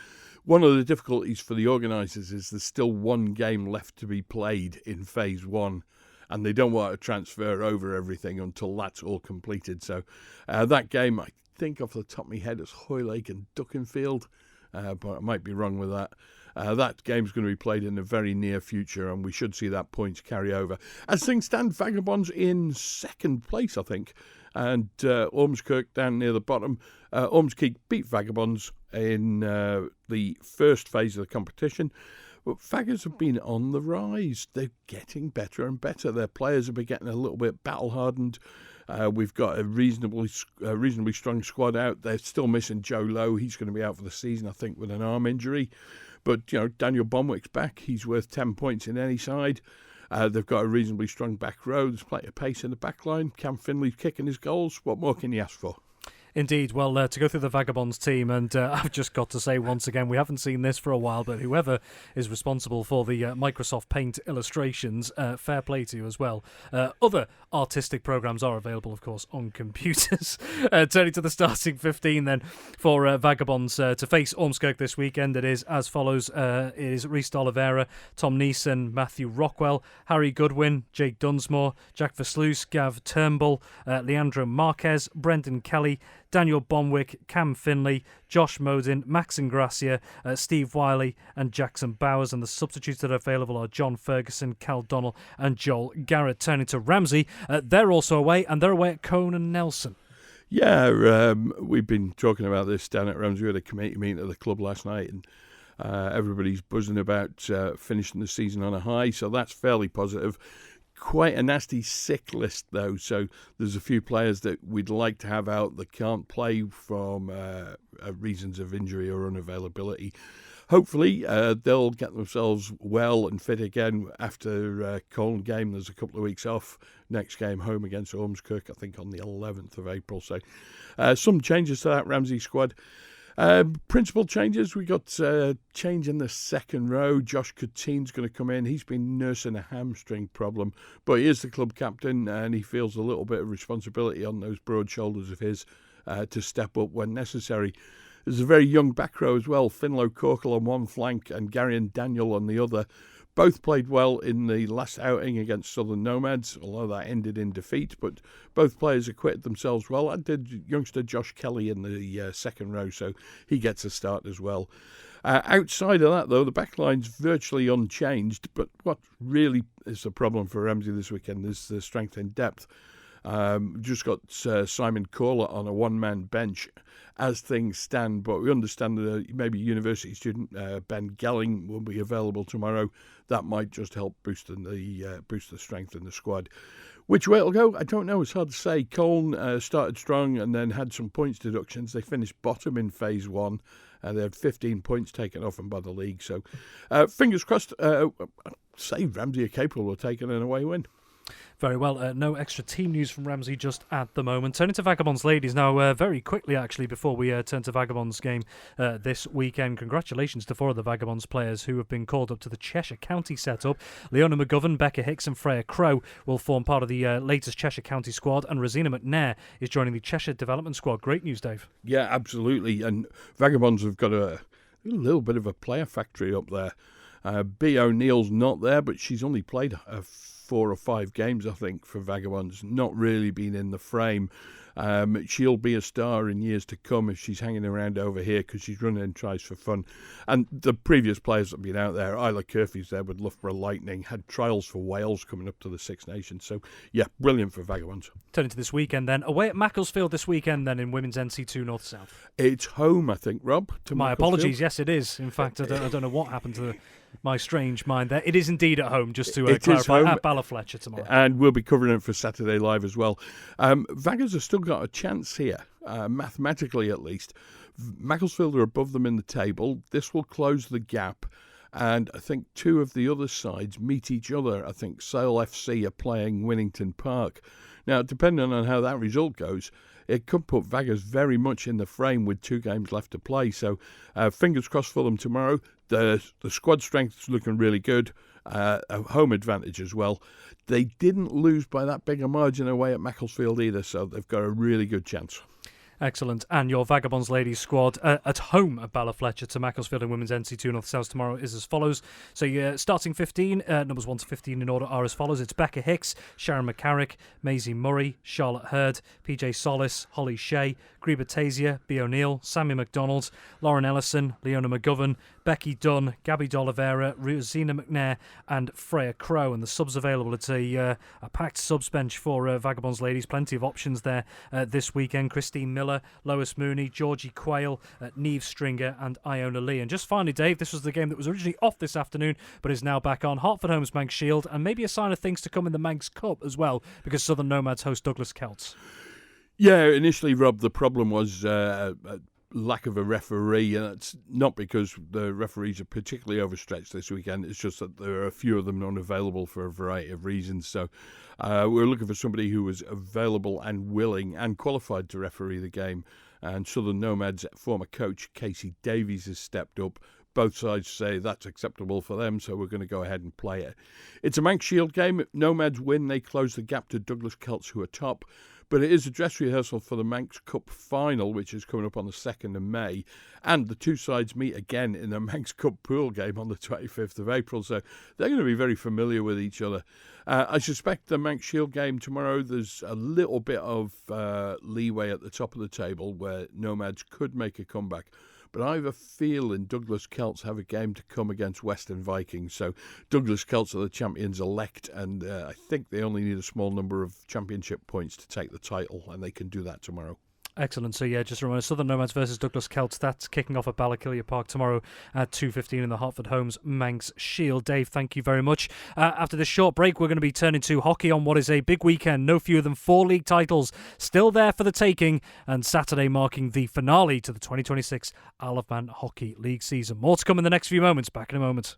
S6: One of the difficulties for the organisers is there's still one game left to be played in Phase 1. And they don't want to transfer over everything until that's all completed. So that game, I think off the top of my head, is Hoylake and Duckenfield, but I might be wrong with that. That game's going to be played in the very near future, and we should see that points carry over. As things stand, Vagabonds in second place, I think, and Ormskirk down near the bottom. Ormskirk beat Vagabonds in the first phase of the competition. But Faggers have been on the rise. They're getting better and better. Their players have been getting a little bit battle-hardened. We've got a reasonably strong squad out. They're still missing Joe Lowe. He's going to be out for the season, I think, with an arm injury. But, Daniel Bonwick's back. He's worth 10 points in any side. They've got a reasonably strong back row. There's plenty of pace in the back line. Cam Finley's kicking his goals. What more can you ask for?
S2: Indeed. Well, to go through the Vagabonds team, and I've just got to say once again, we haven't seen this for a while, but whoever is responsible for the Microsoft Paint illustrations, fair play to you as well. Other artistic programmes are available, of course, on computers. Turning to the starting 15 then for Vagabonds to face Ormskirk this weekend, it is as follows. It is Rhys Oliveira, Tom Neeson, Matthew Rockwell, Harry Goodwin, Jake Dunsmore, Jack Versluis, Gav Turnbull, Leandro Marquez, Brendan Kelly, Daniel Bonwick, Cam Finley, Josh Modin, Max Ingracia, Steve Wiley and Jackson Bowers. And the substitutes that are available are John Ferguson, Cal Donnell and Joel Garrett. Turning to Ramsey, they're also away, and they're away at Conan Nelson.
S6: Yeah, we've been talking about this down at Ramsey. We had a committee meeting at the club last night, and everybody's buzzing about finishing the season on a high, so that's fairly positive. Quite a nasty sick list, though, so there's a few players that we'd like to have out that can't play from reasons of injury or unavailability. hopefully they'll get themselves well and fit again after Colne game. There's a couple of weeks off. Next game home against Ormskirk, I think on the 11th of April. So some changes to that Ramsey squad. Principal changes, we got change in the second row. Josh Cuttine's going to come in. He's been nursing a hamstring problem, but he is the club captain and he feels a little bit of responsibility on those broad shoulders of his to step up when necessary. There's a very young back row as well. Finlow Corkle on one flank and Gary and Daniel on the other. Both played well in the last outing against Southern Nomads, although that ended in defeat. But both players acquitted themselves well. I did youngster Josh Kelly in the second row, so he gets a start as well. Outside of that, though, the back line's virtually unchanged. But what really is the problem for Ramsey this weekend is the strength in depth. Just got Simon Corler on a one-man bench as things stand, but we understand that maybe university student Ben Gelling will be available tomorrow. That might just help boost the strength in the squad. Which way it'll go, I don't know. It's hard to say. Colne started strong and then had some points deductions. They finished bottom in phase one. They had 15 points taken off them by the league. So fingers crossed, say Ramsey are capable of taking an away win.
S2: Very well. No extra team news from Ramsey just at the moment. Turning to Vagabonds Ladies now, very quickly actually, before we turn to Vagabonds game this weekend. Congratulations to 4 of the Vagabonds players who have been called up to the Cheshire County setup. Leona McGovern, Becca Hicks and Freya Crow will form part of the latest Cheshire County squad, and Rosina McNair is joining the Cheshire Development Squad. Great news, Dave.
S6: Yeah, absolutely. And Vagabonds have got a little bit of a player factory up there. B. O'Neill's not there, but she's only played 4 or 5 games, I think, for Vagabonds. Not really been in the frame. She'll be a star in years to come if she's hanging around over here because she's running in tries for fun. And the previous players that have been out there, Isla Curfew's there with Loughborough Lightning, had trials for Wales coming up to the Six Nations. So, yeah, brilliant for Vagabonds.
S2: Turning to this weekend then, away at Macclesfield this weekend then in Women's NC2 North-South.
S6: It's home, I think, Rob.
S2: My apologies, yes it is. In fact, I don't know what happened to my strange mind there. It is indeed at home, just to clarify, at Balafletcher tomorrow.
S6: And we'll be covering it for Saturday Live as well. Vaggers have still got a chance here, mathematically at least. Macclesfield are above them in the table. This will close the gap. And I think 2 of the other sides meet each other. I think Sale FC are playing Winnington Park. Now, depending on how that result goes, it could put Vaggers very much in the frame with 2 games left to play. So fingers crossed for them tomorrow. The squad strength is looking really good. A home advantage as well. They didn't lose by that big a margin away at Macclesfield either, so they've got a really good chance.
S2: Excellent. And your Vagabonds Ladies squad at home at Balafletcher to Macclesfield in Women's NC2 North South tomorrow is as follows. So your starting 15, numbers 1 to 15 in order are as follows. It's Becca Hicks, Sharon McCarrick, Maisie Murray, Charlotte Hurd, PJ Solis, Holly Shea, Greba Tasia, B. O'Neill, Sammy McDonald, Lauren Ellison, Leona McGovern, Becky Dunn, Gabby D'Oliveira, Rosina McNair and Freya Crow. And the subs available, it's a packed subs bench for Vagabonds Ladies. Plenty of options there this weekend. Christine Miller, Lois Mooney, Georgie Quayle, Neve Stringer and Iona Lee. And just finally, Dave, this was the game that was originally off this afternoon but is now back on. Hertford Home's Manx Shield, and maybe a sign of things to come in the Manx Cup as well, because Southern Nomads host Douglas Celts.
S6: Yeah, initially, Rob, the problem was lack of a referee, and it's not because the referees are particularly overstretched this weekend. It's just that there are a few of them unavailable for a variety of reasons. So we're looking for somebody who was available and willing and qualified to referee the game. And Southern Nomads' former coach, Casey Davies, has stepped up. Both sides say that's acceptable for them, so we're going to go ahead and play it. It's a Manx Shield game. If Nomads win, they close the gap to Douglas Celts, who are top. But it is a dress rehearsal for the Manx Cup final, which is coming up on the 2nd of May. And the 2 sides meet again in the Manx Cup pool game on the 25th of April. So they're going to be very familiar with each other. I suspect the Manx Shield game tomorrow, there's a little bit of leeway at the top of the table where Nomads could make a comeback. But I have a feeling Douglas Celts have a game to come against Western Vikings. So Douglas Celts are the champions-elect, and I think they only need a small number of championship points to take the title, and they can do that tomorrow.
S2: Excellent. So just a reminder, Southern Nomads versus Douglas Celts. That's kicking off at Ballakillia Park tomorrow at 2:15 in the Hartford Homes Manx Shield. Dave, thank you very much. After this short break, we're going to be turning to hockey on what is a big weekend. No fewer than 4 league titles still there for the taking, and Saturday marking the finale to the 2026 Isle of Man Hockey League season. More to come in the next few moments. Back in a moment.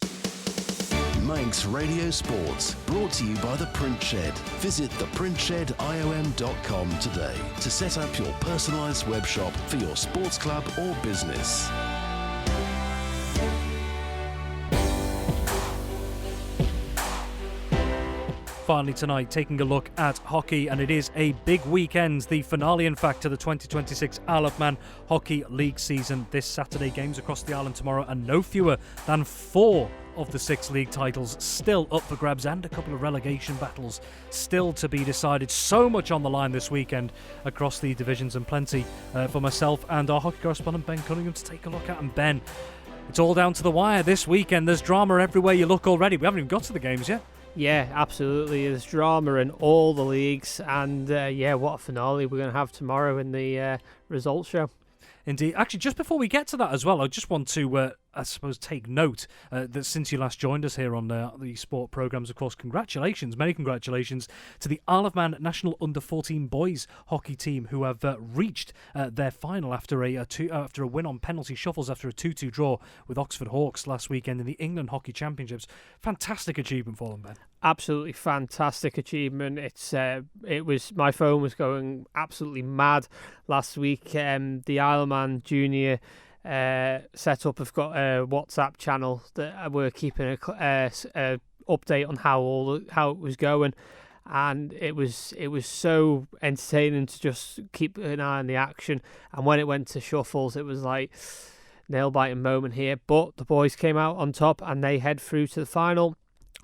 S1: Manx Radio Sports, brought to you by The Print Shed. Visit theprintshed.iom.com today to set up your personalised web shop for your sports club or business.
S2: Finally tonight, taking a look at hockey, and it is a big weekend, the finale in fact to the 2026 Isle of Man Hockey League season. This Saturday, games across the island tomorrow, and no fewer than 4 of the 6 league titles still up for grabs, and a couple of relegation battles still to be decided. So much on the line this weekend across the divisions, and plenty for myself and our hockey correspondent Ben Cunningham to take a look at. And Ben, it's all down to the wire this weekend. There's drama everywhere you look already. We haven't even got to the games yet.
S7: Yeah, absolutely. There's drama in all the leagues, and what a finale we're going to have tomorrow in the results show.
S2: Indeed. Actually, just before we get to that as well, I just want to, take note that since you last joined us here on the sport programmes, of course, many congratulations to the Isle of Man National Under-14 Boys Hockey Team, who have reached their final after a win on penalty shuffles after a 2-2 draw with Oxford Hawks last weekend in the England Hockey Championships. Fantastic achievement for them, Ben.
S7: Absolutely fantastic achievement. My phone was going absolutely mad last week. The Isle of Man Junior setup have got a WhatsApp channel that we're keeping a update on how it was going, and it was so entertaining to just keep an eye on the action. And when it went to shuffles, it was like nail-biting moment here, but the boys came out on top and they head through to the final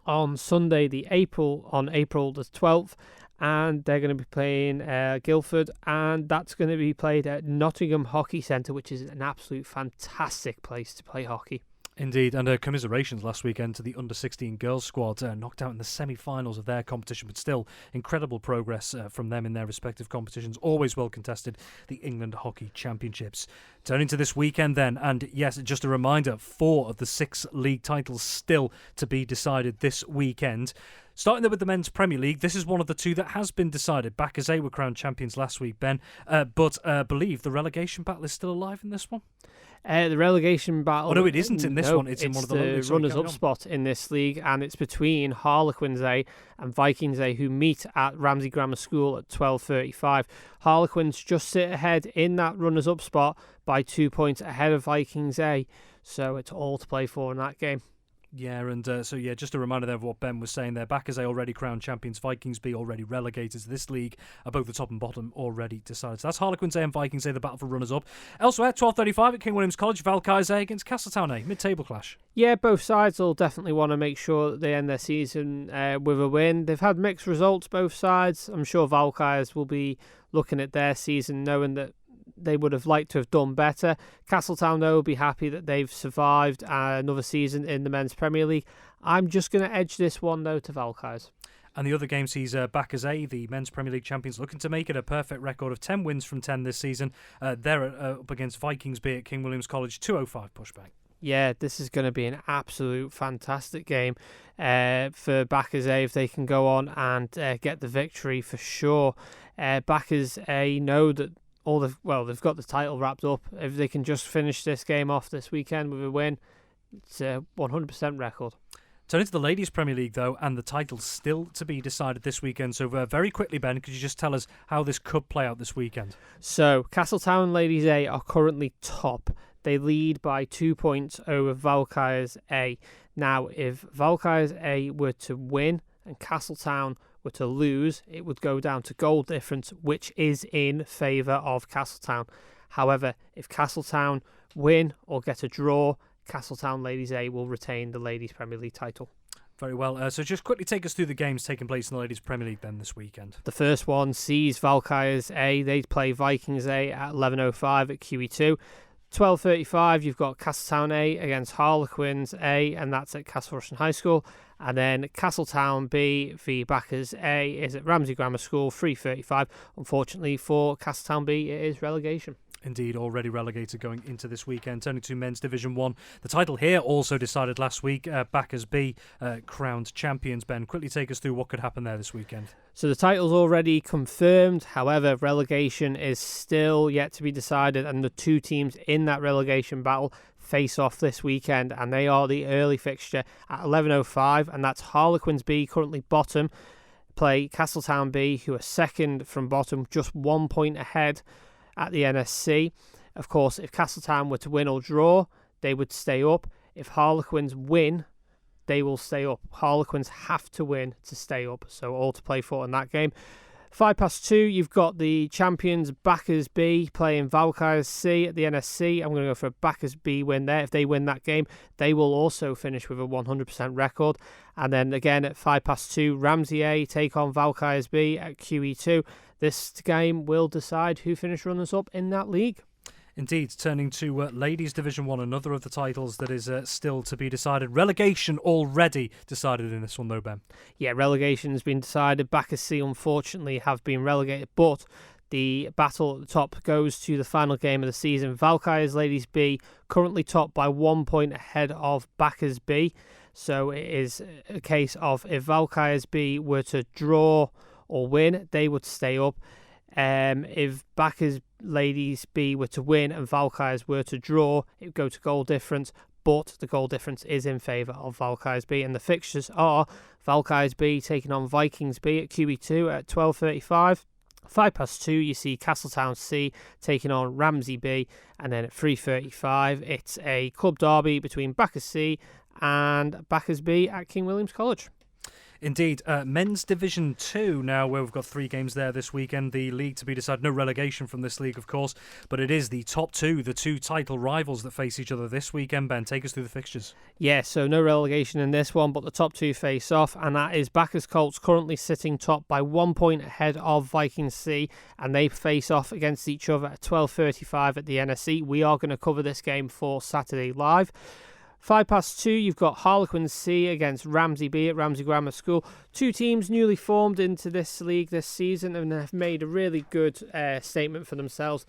S7: on Sunday, April the 12th, and they're going to be playing Guildford, and that's going to be played at Nottingham Hockey Centre, which is an absolute fantastic place to play hockey.
S2: Indeed, and commiserations last weekend to the under-16 girls squad, knocked out in the semi-finals of their competition, but still incredible progress from them in their respective competitions. Always well contested, the England Hockey Championships. Turning to this weekend then, and yes, just a reminder, 4 of the 6 league titles still to be decided this weekend. Starting there with the Men's Premier League, this is one of the 2 that has been decided. Bacchusset were crowned champions last week, Ben, but believe the relegation battle is still alive in this one?
S7: The relegation battle...
S2: Oh, no, it isn't in this one. It's in one of the
S7: leagues. It's the runners-up spot in this league, and it's between Harlequins and Vikings A, who meet at Ramsey Grammar School at 12:35. Harlequins just sit ahead in that runners-up spot by 2 points ahead of Vikings A, so it's all to play for in that game.
S2: Yeah, and just a reminder there of what Ben was saying there. Bacchusset already crowned champions, Vikings B already relegated to this league, both the top and bottom already decided. So that's Harlequins A and Vikings A, the battle for runners-up. Elsewhere, 12:35 at King William's College, Valkyries A against Castletown A, mid-table clash.
S7: Yeah, both sides will definitely want to make sure that they end their season with a win. They've had mixed results, both sides. I'm sure Valkyries will be looking at their season knowing that they would have liked to have done better. Castletown, though, will be happy that they've survived another season in the Men's Premier League. I'm just going to edge this one, though, to Valkyries.
S2: And the other game sees Bacchusset, the Men's Premier League champions, looking to make it a perfect record of 10 wins from 10 this season. They're up against Vikings B at King William's College, 2:05 pushback. Yeah,
S7: this is going to be an absolute fantastic game for Bacchusset if they can go on and get the victory for sure. Bacchusset know that they've got the title wrapped up. If they can just finish this game off this weekend with a win, it's a 100% record.
S2: Turning to the Ladies Premier League, though, and the title's still to be decided this weekend. So very quickly, Ben, could you just tell us how this could play out this weekend?
S7: So, Castletown Ladies A are currently top. They lead by 2 points over Valkyries A. Now, if Valkyries A were to win and Castletown were to lose, it would go down to goal difference, which is in favour of Castletown. However, if Castletown win or get a draw, Castletown Ladies A will retain the Ladies Premier League title.
S2: Very well. So just quickly take us through the games taking place in the Ladies Premier League then this weekend.
S7: The first one sees Valkyries A. They play Vikings A at 11:05 at QE2. 12:35, you've got Castletown A against Harlequins A, and that's at Castle Rushen High School. And then Castletown B v Backers A is at Ramsey Grammar School, 3:35. Unfortunately for Castletown B, it is relegation.
S2: Indeed, already relegated going into this weekend. Turning to Men's Division 1. The title here also decided last week. Backers B crowned champions. Ben, quickly take us through what could happen there this weekend.
S7: So the title's already confirmed. However, relegation is still yet to be decided, and the two teams in that relegation battle face off this weekend, and they are the early fixture at 11:05, and that's Harlequins B, currently bottom, play Castletown B, who are second from bottom, just 1 point ahead at the NSC. Of course, if Castletown were to win or draw, they would stay up. If Harlequins win, they will stay up. Harlequins have to win to stay up, so all to play for in that game. 2:05, you've got the champions Backers B playing Valkyries C at the NSC. I'm going to go for a Backers B win there. If they win that game, they will also finish with a 100% record. And then again at 2:05, Ramsey A take on Valkyries B at QE2. This game will decide who finish runners-up in that league.
S2: Indeed, turning to Ladies Division 1, another of the titles that is still to be decided. Relegation already decided in this one though, Ben.
S7: Yeah, relegation has been decided. Backers C, unfortunately, have been relegated, but the battle at the top goes to the final game of the season. Valkyries Ladies B, currently top by 1 point ahead of Backers B. So it is a case of if Valkyries B were to draw or win, they would stay up. If Backers Ladies B were to win and Valkyries were to draw, it would go to goal difference, but the goal difference is in favour of Valkyries B, and the fixtures are Valkyries B taking on Vikings B at QE2 at 12:35. 2:05, you see Castletown C taking on Ramsey B, and then at 3:35 it's a club derby between Backers C and Backers B at King William's College.
S2: Indeed, Men's Division 2 now, where we've got 3 games there this weekend. The league to be decided. No relegation from this league, of course, but it is the top two, the two title rivals that face each other this weekend. Ben, take us through the fixtures.
S7: Yeah, so no relegation in this one, but the top two face off, and that is Backers Colts currently sitting top by 1 point ahead of Vikings C, and they face off against each other at 12:35 at the NSC. We are going to cover this game for Saturday Live. 2:05, you've got Harlequins C against Ramsey B at Ramsey Grammar School. Two teams newly formed into this league this season and have made a really good statement for themselves.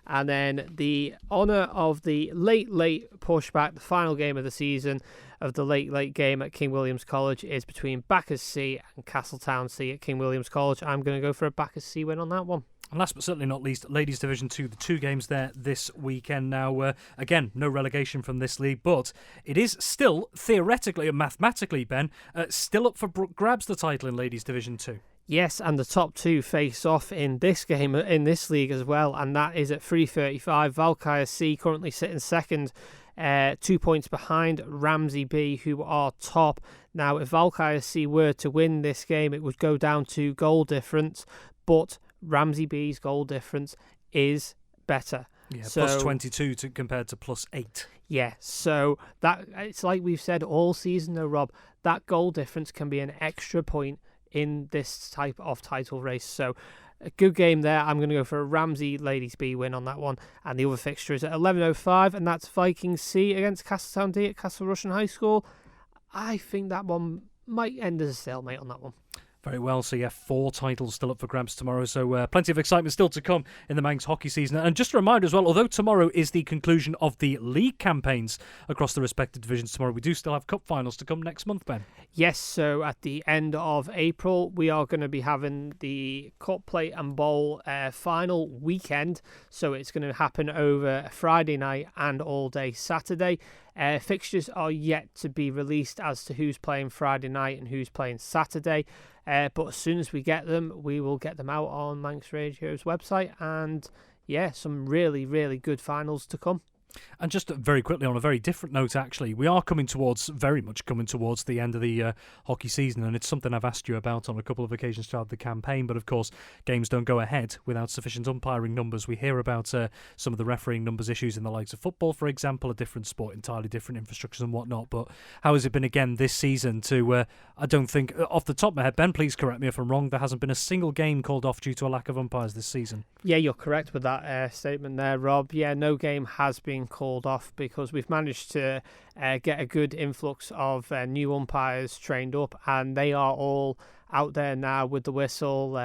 S7: And then the honour of the late pushback, the final game of the season of the late game at King William's College is between Backers C and Castletown C at King William's College. I'm going to go for a Backers C win on that one.
S2: And last but certainly not least, Ladies Division 2, the 2 games there this weekend. Now, again, no relegation from this league, but it is still, theoretically and mathematically, Ben, still up for grabs, the title in Ladies Division 2.
S7: Yes, and the top two face off in this game, in this league as well, and that is at 3:35. Valkyries C currently sitting second, 2 points behind Ramsey B, who are top. Now, if Valkyries C were to win this game, it would go down to goal difference, but Ramsey B's goal difference is better.
S2: Yeah,
S7: so,
S2: plus 22 compared to plus 8.
S7: Yeah, so that it's like we've said all season though, Rob, that goal difference can be an extra point in this type of title race. So a good game there. I'm going to go for a Ramsey Ladies B win on that one. And the other fixture is at 11:05, and that's Vikings C against Castletown D at Castle Rushen High School. I think that one might end as a stalemate on that one.
S2: Very well, so yeah, 4 titles still up for grabs tomorrow, so plenty of excitement still to come in the Manx hockey season. And just a reminder as well, although tomorrow is the conclusion of the league campaigns across the respective divisions tomorrow, we do still have cup finals to come next month, Ben.
S7: Yes, so at the end of April, we are going to be having the Cup Plate and Bowl final weekend, so it's going to happen over Friday night and all day Saturday. Fixtures are yet to be released as to who's playing Friday night and who's playing Saturday. But as soon as we get them, we will get them out on Manx Radio's website. And yeah, some really, really good finals to come.
S2: And just very quickly, on a very different note, actually, we are very much coming towards the end of the hockey season, and it's something I've asked you about on a couple of occasions throughout the campaign, but of course, games don't go ahead without sufficient umpiring numbers. We hear about some of the refereeing numbers issues in the likes of football, for example, a different sport, entirely different infrastructures and whatnot, but how has it been again this season to, I don't think, off the top of my head, Ben, please correct me if I'm wrong, there hasn't been a single game called off due to a lack of umpires this season?
S7: Yeah, you're correct with that statement there, Rob. Yeah, no game has been being called off, because we've managed to get a good influx of new umpires trained up, and they are all out there now with the whistle,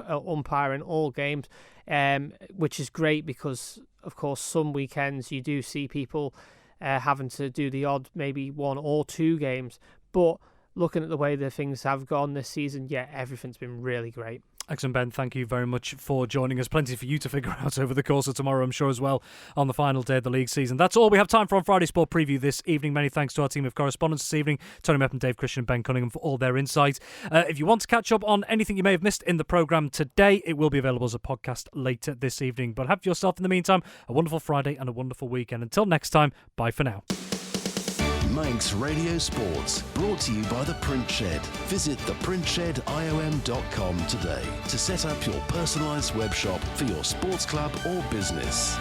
S7: umpiring all games, which is great, because of course some weekends you do see people having to do the odd maybe 1 or 2 games, but looking at the way that things have gone this season, everything's been really great.
S2: Excellent, Ben. Thank you very much for joining us. Plenty for you to figure out over the course of tomorrow, I'm sure, as well, on the final day of the league season. That's all we have time for on Friday Sport Preview this evening. Many thanks to our team of correspondents this evening, Tony Mepham, Dave Christian, Ben Cunningham, for all their insight. If you want to catch up on anything you may have missed in the programme today, it will be available as a podcast later this evening. But have yourself, in the meantime, a wonderful Friday and a wonderful weekend. Until next time, bye for now.
S1: Manx Radio Sports, brought to you by The Print Shed. Visit theprintshed.iom.com today to set up your personalised web shop for your sports club or business.